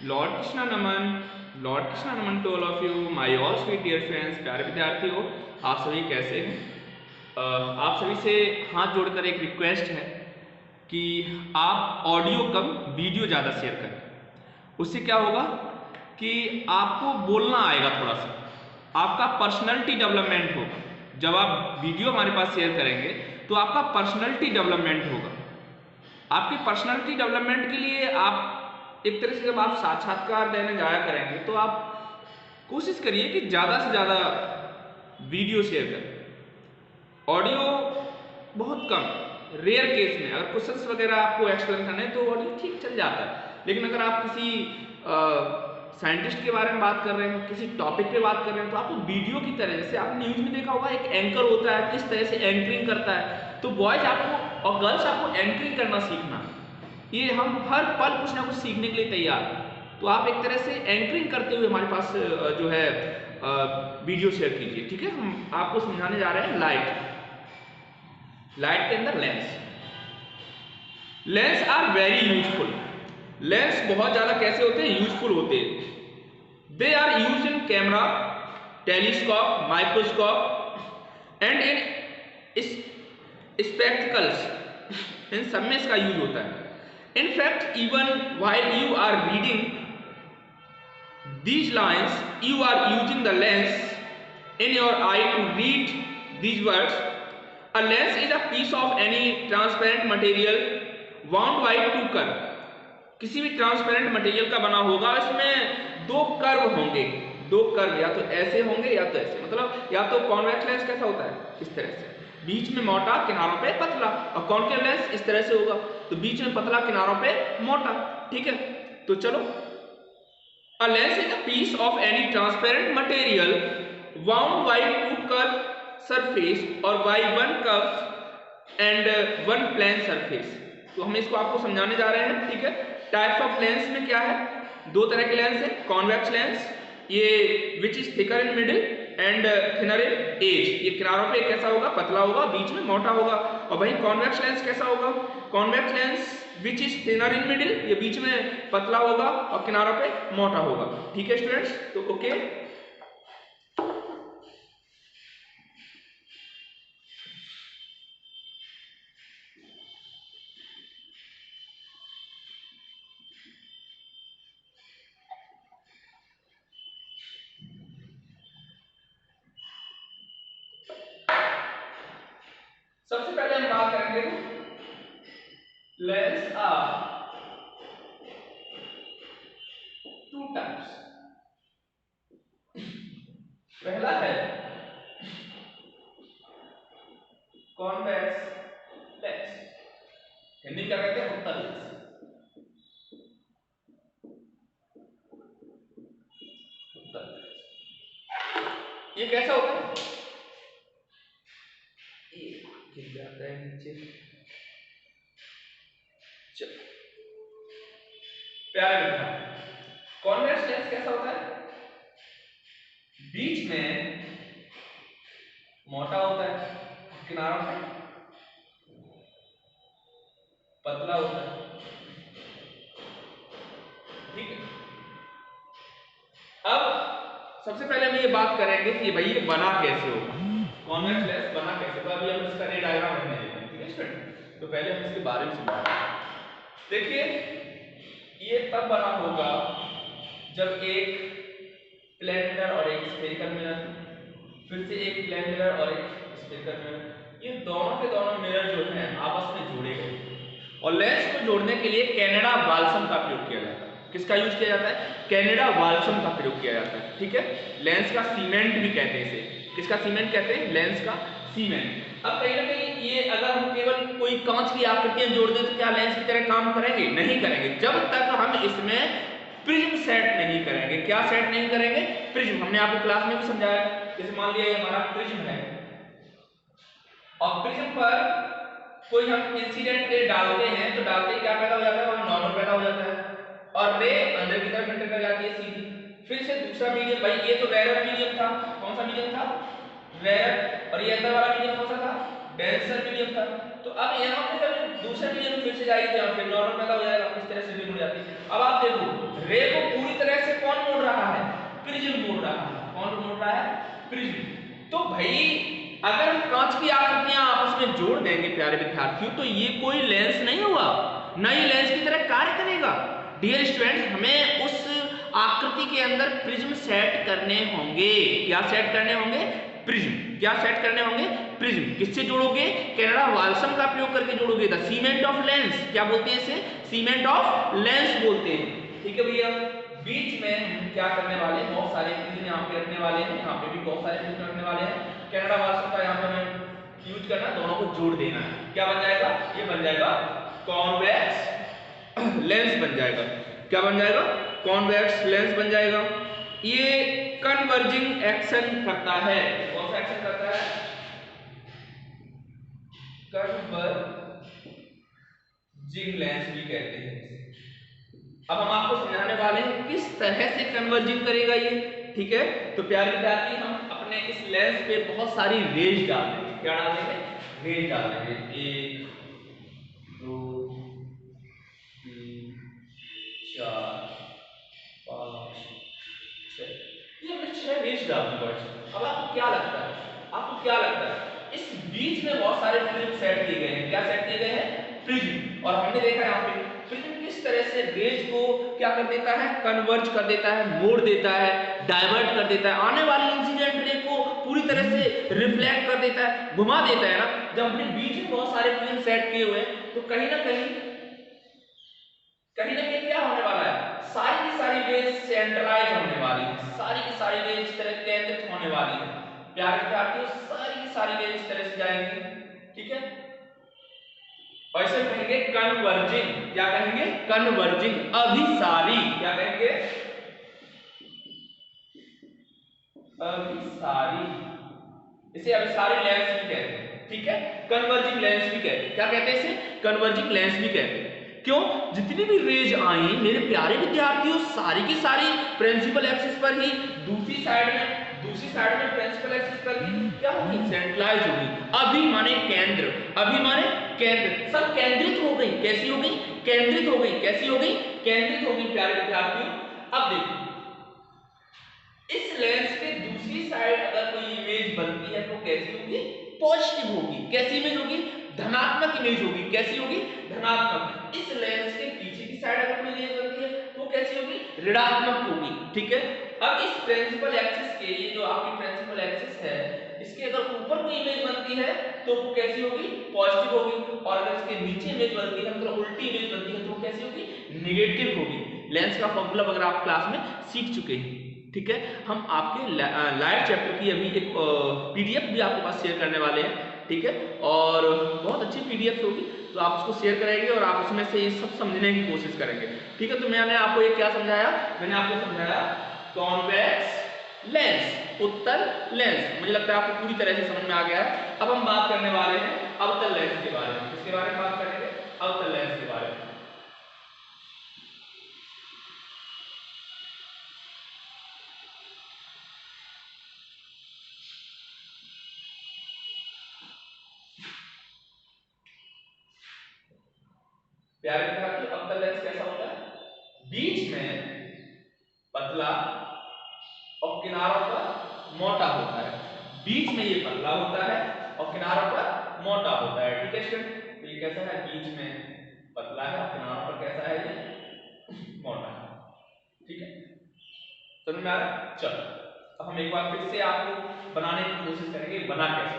Lord Krishna नमन, lord Krishna नमन to all of you my all sweet dear friends. प्यारे विद्यार्थियों, आप सभी कैसे हैं? आप सभी से हाथ जोड़कर एक रिक्वेस्ट है कि आप ऑडियो कम वीडियो ज़्यादा शेयर करें। उससे क्या होगा कि आपको बोलना आएगा, थोड़ा सा आपका पर्सनैलिटी डेवलपमेंट होगा। जब आप वीडियो हमारे पास शेयर करेंगे तो आपका पर्सनैलिटी डेवलपमेंट होगा। आपकी पर्सनालिटी डेवलपमेंट के लिए आप एक तरह से जब आप साक्षात्कार देने जाया करेंगे तो आप कोशिश करिए कि ज़्यादा से ज़्यादा वीडियो शेयर करें। ऑडियो बहुत कम, रेयर केस में अगर क्वेश्चंस वगैरह आपको एक्सप्लेन करने तो ऑडियो ठीक चल जाता है। लेकिन अगर आप किसी साइंटिस्ट के बारे में बात कर रहे हैं, किसी टॉपिक पे बात कर रहे हैं, तो आपको वीडियो की तरह, जैसे आपने न्यूज में देखा होगा एक एंकर होता है किस तरह से एंकरिंग करता है, तो बॉयज आपको और गर्ल्स आपको एंकरिंग करना सीखना। ये हम हर पल कुछ ना कुछ सीखने के लिए तैयार हैं। तो आप एक तरह से एंकरिंग करते हुए हमारे पास जो है वीडियो शेयर कीजिए, ठीक है। हम आपको समझाने जा रहे हैं लाइट के अंदर lens are very useful. Lens बहुत ज्यादा कैसे होते हैं, यूजफुल होते हैं। They are use in camera, telescope, microscope and in spectacles. इन सब में इसका यूज होता है। In fact even while you are reading these lines you are using the lens in your eye to read these words. A lens is a piece of any transparent material wound by two curve. किसी भी transparent material का बना होगा, इसमें दो curve होंगे। दो curve या तो ऐसे होंगे या तो ऐसे, मतलब या तो कॉन्वेक्स लेंस कैसा होता है, इस तरह से, बीच में मोटा किनारों पे पतला, और कॉन्केव लेंस इस तरह से होगा, तो बीच में पतला किनारों पे मोटा, ठीक है। तो चलो, a lens is a piece of any transparent material wound by two curved surface or by one curve and one plane surface. तो हम इसको आपको समझाने जा रहे हैं, ठीक है। टाइप्स ऑफ लेंस में क्या है, दो तरह के लेंस है। कॉन्वेक्स लेंस, ये which is thicker in middle and thinner in edge, ये किनारों पे कैसा होगा, पतला होगा, बीच में मोटा होगा। और वही कॉन्वेक्स लेंस कैसा होगा, convex lens which is thinner in middle, ये बीच में पतला होगा और किनारों पे मोटा होगा, ठीक है स्टूडेंट्स। तो ओके, सबसे पहले हम बात करेंगे लेंस आर टू टाइप्स। पहला है कॉन्वेक्स लेंस, हिंदी क्या कहते हैं, उत्तल लेंस। ये कैसा होता है, ये गिर जाता है नीचे। चलो प्यारे मित्रों, कॉन्वेक्स लेंस कैसा होता है, बीच में मोटा होता है, किनारों पे पतला होता है, ठीक है। अब सबसे पहले हम ये बात करेंगे कि भाई ये बना कैसे होगा, कॉन्वेक्स लेंस बना कैसे। तो अभी हम इसका रे डायग्राम बनने देते हैं, ठीक है स्टूडेंट। तो पहले हम इसके बारे में समझते हैं। देखिए, ये तब बना होगा जब एक प्लेन मिरर और एक स्फेरिकल मिरर, फिर से एक प्लेन मिरर और एक स्फेरिकल मिरर, ये दोनों के दोनों मिरर जो हैं आपस में जोड़े गए। और लेंस को जोड़ने के लिए कैनेडा बाल्सम का प्रयोग किया जाता है। किसका यूज किया जाता है, कैनेडा बाल्सम का प्रयोग किया जाता है, ठीक है। लेंस का सीमेंट भी कहते हैं इसे। किसका सीमेंट कहते हैं, लेंस का सीमेंट। अब कहीं ना कहीं ये अगर हम केवल कोई कांच की आकृतियां जोड़ दें तो क्या लेंस की तरह काम करेंगे, नहीं करेंगे, जब तक हम इसमें प्रिज्म सेट नहीं करेंगे। क्या सेट नहीं करेंगे, प्रिज्म। हमने आपको क्लास में भी समझाया, जैसे मान लिया ये हमारा प्रिज्म है और प्रिज्म पर कोई हम इंसिडेंट रे डालते हैं तो डालते ही क्या पैदा हो जाता है, वहां नॉर्मल पैदा हो जाता है और रे अंदर की तरफ एंटर कर जाती है सीधी। फिर से दूसरा मीडियम, भाई ये तो रेयर मीडियम था, कौन सा मीडियम था, रेयर, और ये अंदर वाला मीडियम कौन सा था, डेंसर मीडियम था। तो अब यहाँ पे जब दूसरा मीडियम फिर से जाएगी तो फिर नॉर्मल पैदा हो जाएगा, इस तरह से भी हो जाती है। अब आप देखो, रे को मोड़ रहा है। कौन मोड़ रहा है? प्रिज्म। तो भाई अगर हम कांच की आकृतियां आपस में जोड़ देंगे प्यारे विद्यार्थियों, तो ये कोई लेंस नहीं हुआ, ना ये लेंस की तरह कार्य करेगा। डियर स्टूडेंट्स, हमें उस आकृति के अंदर प्रिज्म सेट करने होंगे। क्या सेट करने होंगे? प्रिज्म। क्या सेट करने होंगे? प्रिज्म। किससे जोड़ोगे? कैनेडा वाल्सम का प्रयोग करके जोड़ोगे। द सीमेंट ऑफ लेंस, क्या बोलते हैं इसे? सीमेंट ऑफ लेंस बोलते हैं। ठीक है भैया, बीच में हम क्या करने वाले हैं, बहुत सारे प्रिज्म यहाँ पे रखने वाले हैं, यहाँ पे भी बहुत सारे प्रिज्म रखने वाले हैं। कैनेडा वाल्सम का यहाँ पे हमें यूज करना, दोनों को जोड़ देना है। क्या बन जाएगा? ये बन जाएगा कॉन्वेक्स लेंस बन जाएगा। क्या बन जाएगा? कॉन्वेक्स लेंस बन जाएगा। ये कन्वर्जिंग एक्शन करता है। कौन सा एक्शन करता है? कन्वर्जिंग लेंस भी कहते हैं। अब हम आपको समझाने वाले हैं किस तरह से कन्वर्जिंग करेगा ये। ठीक है, तो प्यारे विद्यार्थी, हम अपने इस लेंस पे बहुत सारी रेज डाल देंगे। क्या डाल देंगे? रेज डाल देंगे। 1 2 3 4 5 6, ये हमने 6 रेज डाल दी बॉयज। अब आपको क्या लगता है? आपको क्या लगता है? इस बीच में बहुत सारे प्रिज्म सेट किए गए हैं। क्या सेट किए गए हैं? प्रिज्म। और हमने देखा यहाँ पे प्रिज्म किस तरह से रेज को क्या कर देता है? कन्वर्ज कर देता है, मोड़ देता है, डाइवर्ट कर देता है, आने वाली इंसिडेंट रे को पूरी तरह से रिफ्लेक्ट कर देता है, घुमा देता है ना। जब हमने बीच में बहुत सारे प्रिज्म सेट किए हुए हैं, तो कहीं ना कहीं क्या होने वाला है? सारी की सारी रेज सेंट्रलाइज होने वाली है। सारी की सारी रेज इस तरह केंद्रित होने वाली है। प्यारे विद्यार्थियों, सारी की सारी रेज इस तरह से जाएंगी। ठीक है, और इसे कहेंगे कन्वर्जिंग। क्या कहेंगे? कन्वर्जिंग। अभिसारी। क्या कहेंगे? अभिसारी। इसे अभिसारी लेंस भी कहते हैं। ठीक है, कन्वर्जिंग लेंस भी कहते हैं। क्या कहते हैं इसे? कन्वर्जिंग लेंस भी कहते हैं। क्यों? जितनी भी रेज आई मेरे प्यारे विद्यार्थियों, सारी की सारी प्रिंसिपल एक्सिस पर ही, दूसरी साइड में प्रिंसिपल एक्सिस पर ही क्या होगी? सेंट्रलाइज होगी। अभी माने केंद्र, अभी माने केंद्र, सब केंद्रित हो गई। कैसी हो गई? केंद्रित हो गई। कैसी हो गई? केंद्रित हो गई प्यारे विद्यार्थियों। अब देखो, इस लेंस के दूसरी साइड अगर कोई इमेज बनती है तो कैसी होगी? पॉजिटिव होगी। कैसी इमेज होगी? धनात्मक इमेज होगी। कैसी होगी? धनात्मक। इस लेंस के पीछे की साइड अगर कोई इमेज बनती है तो कैसी होगी? ऋणात्मक होगी। ठीक है, अब इस प्रिंसिपल एक्सिस के, ये जो आपकी प्रिंसिपल एक्सिस है, इसके अगर ऊपर कोई इमेज बनती है तो वो कैसी होगी? पॉजिटिव होगी। और अगर इसके नीचे इमेज बनती है, मतलब उल्टी इमेज बनती है, तो वो कैसी होगी? नेगेटिव होगी। लेंस का फॉर्मूला वगैरह आप क्लास में सीख चुके हैं। ठीक है, हम आपके लाइव चैप्टर की अभी एक पीडीएफ भी आपके पास शेयर करने वाले हैं। ठीक है, और बहुत अच्छी पीडीएफ होगी, तो आप उसको शेयर करेंगे और आप उसमें से ये सब समझने की कोशिश करेंगे। ठीक है, तो मैंने आपको ये क्या समझाया? मैंने आपको समझाया कॉन्वेक्स लेंस, उत्तल लेंस। मुझे लगता है आपको पूरी तरह से समझ में आ गया है। अब हम बात करने वाले हैं अवतल लेंस के बारे में। किसके बारे में बात करेंगे? अवतल लेंस के बारे में। प्यारे विद्यार्थी, अवतल लेंस कैसा होता है? बीच में पतला और किनारों पर मोटा होता है। बीच में ये पतला होता है और किनारों पर मोटा होता है। ठीक है स्टूडेंट, तो ये कैसा है? बीच में पतला है और किनारों पर कैसा है? ये मोटा है। ठीक है, समझ में आ रहा है? चलो, अब हम एक बार फिर से आपको बनाने की कोशिश करेंगे। बना कैसे?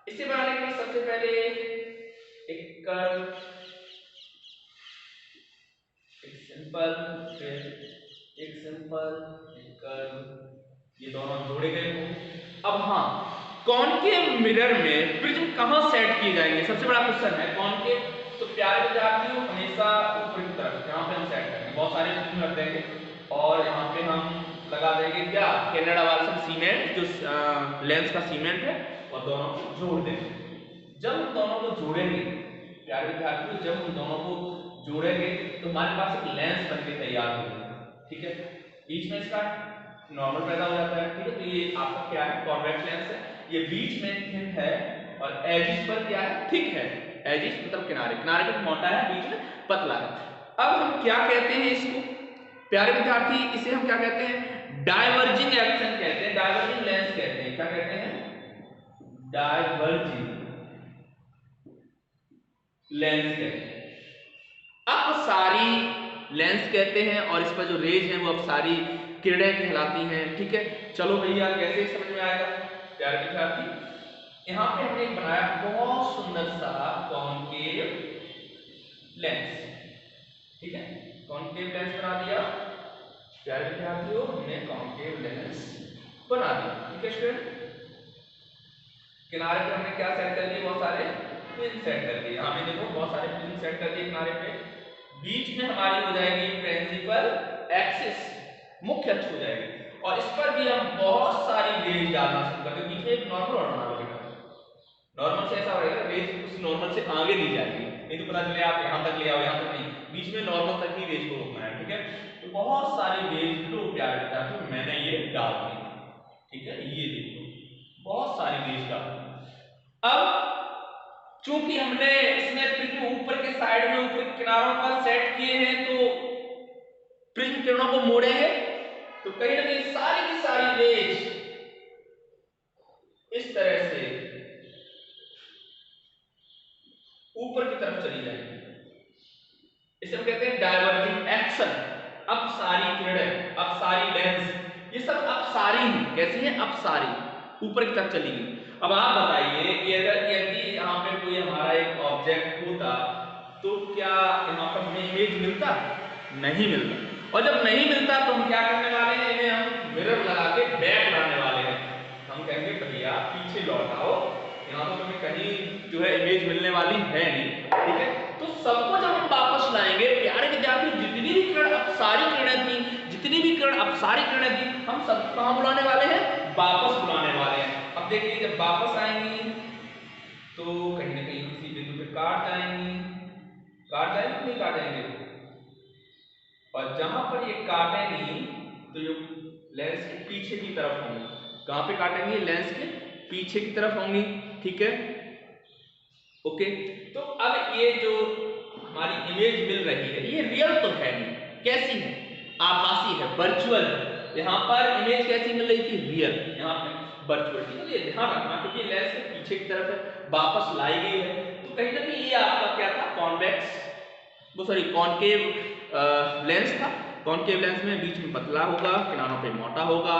इसे बनाने के लिए सबसे पहले एक कर्व, एक सिंपल कर्व, ये दोनों जोड़े गए होंगे। अब हाँ, कॉनकेव मिरर में प्रिज्म कहां सेट किए जाएंगे? सबसे बड़ा क्वेश्चन है कॉनकेव। तो प्यारे विद्यार्थियों, हमेशा ऊपर की तरफ यहाँ पे हम सेट करेंगे, बहुत सारे प्रिज्म रख देंगे और यहाँ पे हम लगा देंगे क्या? कैनेडा वाल्सम सीमेंट, जो लेंस का सीमेंट है, और दोनों को जोड़ देंगे। जब हम दोनों को जोड़ेंगे प्यारे विद्यार्थियों, जब हम दोनों को जोड़ेंगे तो हमारे पास एक लेंस बनके तैयार होगा। ठीक है, बीच में इसका नॉर्मल पैदा हो जाता है। ठीक है, तो ये आपका क्या है? कॉन्वेक्स लेंस है। ये बीच में थिन है और एजिस पर क्या है? थिक है। एजिस मतलब किनारे, किनारे पे मोटा है, बीच में पतला है। अब हम क्या कहते हैं इसको? प्यारे विद्यार्थी इसे हम क्या कहते हैं, डाइवर्जिंग एक्शन कहते हैं, डाइवर्जिंग लेंस कहते हैं। क्या कहते हैं, डाइवर्जिंग लेंस कहते हैं, अपसारी लेंस कहते हैं, और इस पर जो रेज है वो अपसारी किरणें कहलाती हैं। ठीक है, चलो भैया कैसे समझ में आएगा प्यारे विद्यार्थी, यहां पे हमने बनाया बहुत सुंदर सा कॉनकेव लेंस। ठीक है, कॉनकेव लेंस बना दिया प्यारे विद्यार्थियों, हमने कॉनकेव लेंस बना दिया। ठीक है स्टूडेंट, किनारे पे हमने क्या सेट कर दिए, बहुत सारे पिन सेट कर दिए। यहाँ पे देखो बहुत सारे पिन सेट कर दिए किनारे पे। बीच में हमारी हो जाएगी प्रिंसिपल एक्सिस, मुख्य अक्ष हो जाएगी, और इस पर भी हम बहुत सारी रेज डालना शुरू करते हैं। बीच में एक नॉर्मल और बना लो, नॉर्मल से ऐसा रहेगा रेज उस नॉर्मल से आगे नहीं जाएगी, नहीं तो पता चले आप यहाँ तक ले आओ, यहाँ तक नहीं, बीच में नॉर्मल तक ही रेज को रोकना है। ठीक है, तो बहुत सारी रेज लो प्यारे विद्यार्थी, मैंने ये डाल दी। ठीक है, ये देखो बहुत सारी रेज डाल दी। अब चूंकि हमने इसमें प्रिज्म ऊपर के साइड में ऊपर के किनारों पर सेट किए हैं, तो प्रिज्म किरणों को मोड़े हैं, तो कहीं ना कहीं सारी की सारी रेज इस तरह से ऊपर की तरफ चली जाएगी। इसे हम कहते हैं डाइवर्जिंग एक्शन, अपसारी किरणें, अपसारी लेंस, ये सब अपसारी हैं। कैसी है, अपसारी, ऊपर की तरफ चली गई। अब आप बताइए कि अगर यदि यहाँ पे कोई हमारा एक ऑब्जेक्ट होता तो क्या यहाँ पर हमें इमेज मिलता, नहीं मिलता। और जब नहीं मिलता तो हम क्या करने वाले हैं, इन्हें हम मिरर लगा के बैक लाने वाले हैं। हम कहेंगे भैया पीछे लौट आओ, यहाँ तो तुम्हें कहीं जो है इमेज मिलने वाली है नहीं। ठीक है, तो सबको जब हम वापस लाएंगे प्यारे विद्यार्थी, जितनी भी किरण अपसारी किरणें थी, जितनी भी किरण अपसारी किरणें थी, हम सब कहाँ बुलाने वाले हैं, वापस बुलाने वाले हैं। अब देखिए जब वापस आएंगी तो कहीं ना कहीं किसी बिंदु पे काट जाएंगे, नहीं काट जाएंगे, और जहां पर ये काटेंगी तो ये लेंस के पीछे की तरफ होंगी। कहां पे काटेंगी, लेंस के पीछे की तरफ होंगी। ठीक है, ओके, तो अब ये जो हमारी इमेज मिल रही है ये रियल तो है नहीं, कैसी है, आभासी है, वर्चुअल है। यहाँ पर इमेज कैसी मिल रही थी, रियल, यहाँ पे वर्चुअल। ठीक है, ध्यान रखना क्योंकि लेंस के पीछे की तरफ है, वापस लाई गई है, तो कहीं ना कहीं ये आपका क्या था, कॉन्वेक्स, वो सॉरी कॉनकेव लेंस था। कॉनकेव लेंस में बीच में पतला होगा, किनारों पे मोटा होगा।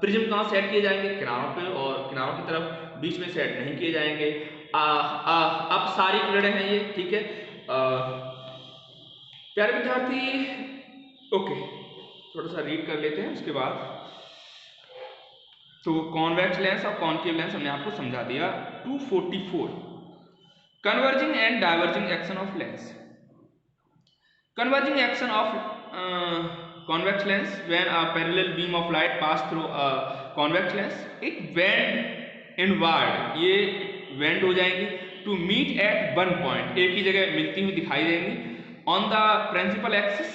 प्रिज्म कहाँ सेट किए जाएंगे, किनारों पे, और किनारों की तरफ बीच में सेट नहीं किए जाएंगे। अब सारी किरणें हैं ये। ठीक है प्यारे विद्यार्थी, ओके, थोड़ा सा रीड कर लेते हैं उसके बाद। तो कॉन्वेक्स लेंस और कॉनकेव लेंस हमने आपको समझा दिया। 244 converging and diverging action of lens. Converging action of convex lens, when a parallel beam of light pass through a convex lens, it bend inward, ये bend हो जाएंगी to meet at one point, एक ही जगह मिलती हुई दिखाई देंगी on the principal axis.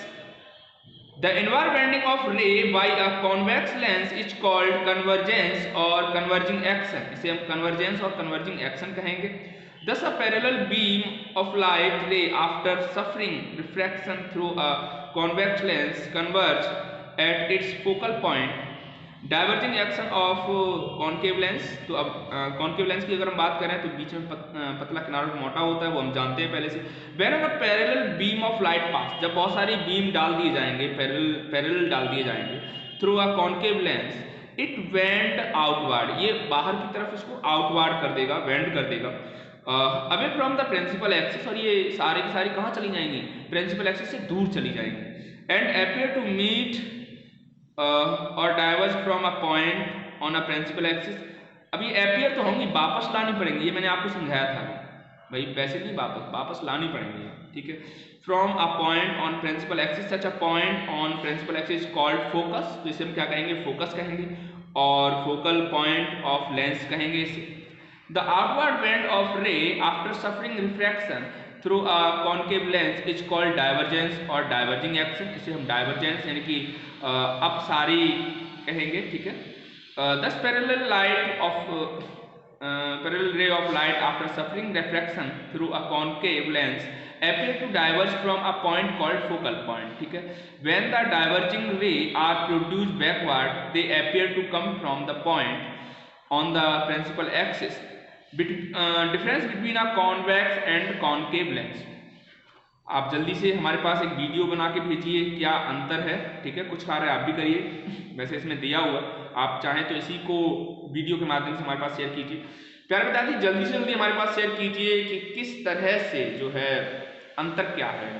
The inward bending of ray by a convex lens is called convergence or converging action. इसे हम convergence और converging action कहेंगे। Thus, a parallel beam of light ray after suffering refraction through a convex lens converge at its focal point. Diverging action of concave lens, तो अब concave lens की अगर हम बात करें तो बीच में पतला किनारा मोटा होता है, वो हम जानते हैं पहले से। Whenever a parallel beam of light pass, जब बहुत सारी बीम डाल दिए जाएंगे, पैरेलल डाल दिए जाएंगे through a concave lens, it bend outward, ये बाहर की तरफ इसको outward कर देगा, bend कर देगा away from the principal axis, और ये सारी की सारी कहाँ चली जाएंगी, प्रिंसिपल एक्सिस से दूर चली जाएंगी। एंड अपियर टू मीट और diverge from a point on a principal axis. अब ये अपियर तो होंगी, वापस लानी पड़ेंगी, ये मैंने आपको समझाया था भाई, वैसे नहीं, वापस लानी पड़ेंगी। ठीक है, from a point on principal axis, such a point on principal axis called focus, तो इसे हम क्या कहेंगे, फोकस कहेंगे, और फोकल पॉइंट ऑफ लेंस कहेंगे इसे। The outward bend of ray after suffering refraction through a concave lens is called divergence or diverging action, इसे हम divergence यानी कि अपसारी कहेंगे। ठीक है, thus parallel ray of light after suffering refraction through a concave lens appear to diverge from a point called focal point, ठीक है. When the diverging ray are produced backward, they appear to come from the point on the principal axis. Difference between a convex and concave lens. आप जल्दी से हमारे पास एक video बना के भेजिए क्या अंतर है, ठीक है. कुछ कार्य आप भी करिए, वैसे इसमें दिया हुआ, आप चाहें तो इसी को वीडियो के माध्यम से हमारे पास शेयर कीजिए. प्यारे विद्यार्थी जल्दी से जल्दी हमारे पास शेयर कीजिए कि किस तरह से जो है अंतर क्या है.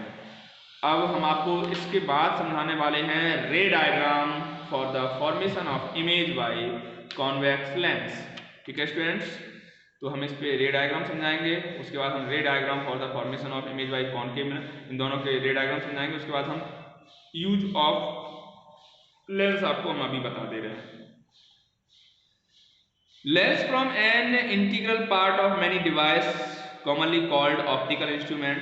अब हम आपको इसके बाद समझाने वाले हैं रे diagram for the formation of image by convex lens, ठीक है स्टूडेंट्स. तो हम इस पे रे डायग्राम समझाएंगे, उसके बाद हम ray diagram for the formation of image by concave, इन दोनों के रे डायग्राम समझाएंगे. उसके बाद हम यूज ऑफ लेंस आपको हम अभी बता दे रहे हैं. Lens from an integral part of many device commonly called optical instrument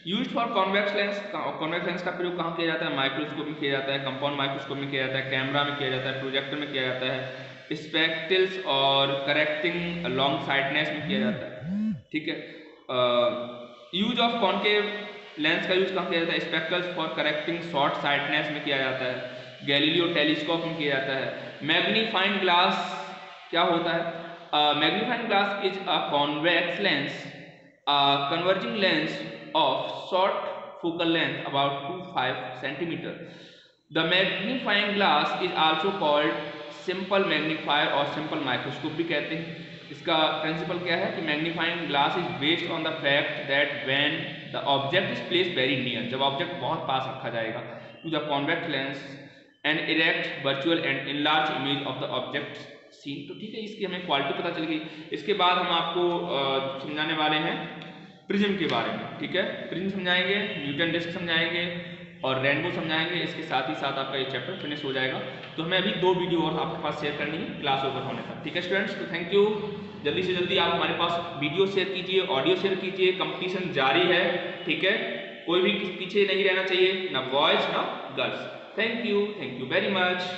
used for convex lens. convex lens का प्रयोग कहाँ किया जाता है? माइक्रोस्कोप में किया जाता है, कंपाउंड माइक्रोस्कोप में किया जाता है, कैमरा में किया जाता है, प्रोजेक्टर में किया जाता है, स्पेक्टल्स और करेक्टिंग लॉन्ग साइटनेस में किया जाता है, ठीक है. यूज ऑफ कॉनकेव लेंस का यूज कहाँ किया जाता है? Spectacles for correcting short sightedness में किया जाता है, गैलीलियो टेलीस्कोप में किया जाता है. मैग्नीफाइंग ग्लास क्या होता है? Magnifying glass is a convex lens, converging lens of short focal length about 2-5 centimetre. The magnifying glass is also called simple magnifier और सिंपल माइक्रोस्कोप भी कहते हैं. इसका प्रिंसिपल क्या है कि magnifying glass is based on the fact that when the object is placed very near, जब object बहुत पास रखा जाएगा, to the convex lens and erect virtual and enlarge image of the object seen. तो ठीक है, इसकी हमें क्वालिटी पता चल गई. इसके बाद हम आपको समझाने वाले हैं प्रिज्म के बारे में, ठीक है. प्रिज्म समझाएंगे, न्यूटन डिस्क समझाएंगे और रेनबो समझाएंगे. इसके साथ ही साथ आपका ये चैप्टर फिनिश हो जाएगा. तो हमें अभी 2 वीडियो और आपके पास शेयर करनी है क्लास ओवर होने तक, ठीक है स्टूडेंट्स. तो थैंक यू. जल्दी से जल्दी आप हमारे पास वीडियो शेयर कीजिए, ऑडियो शेयर कीजिए. कंपटीशन जारी है, ठीक है. कोई भी पीछे नहीं रहना चाहिए, ना बॉयज ना girls. Thank you very much.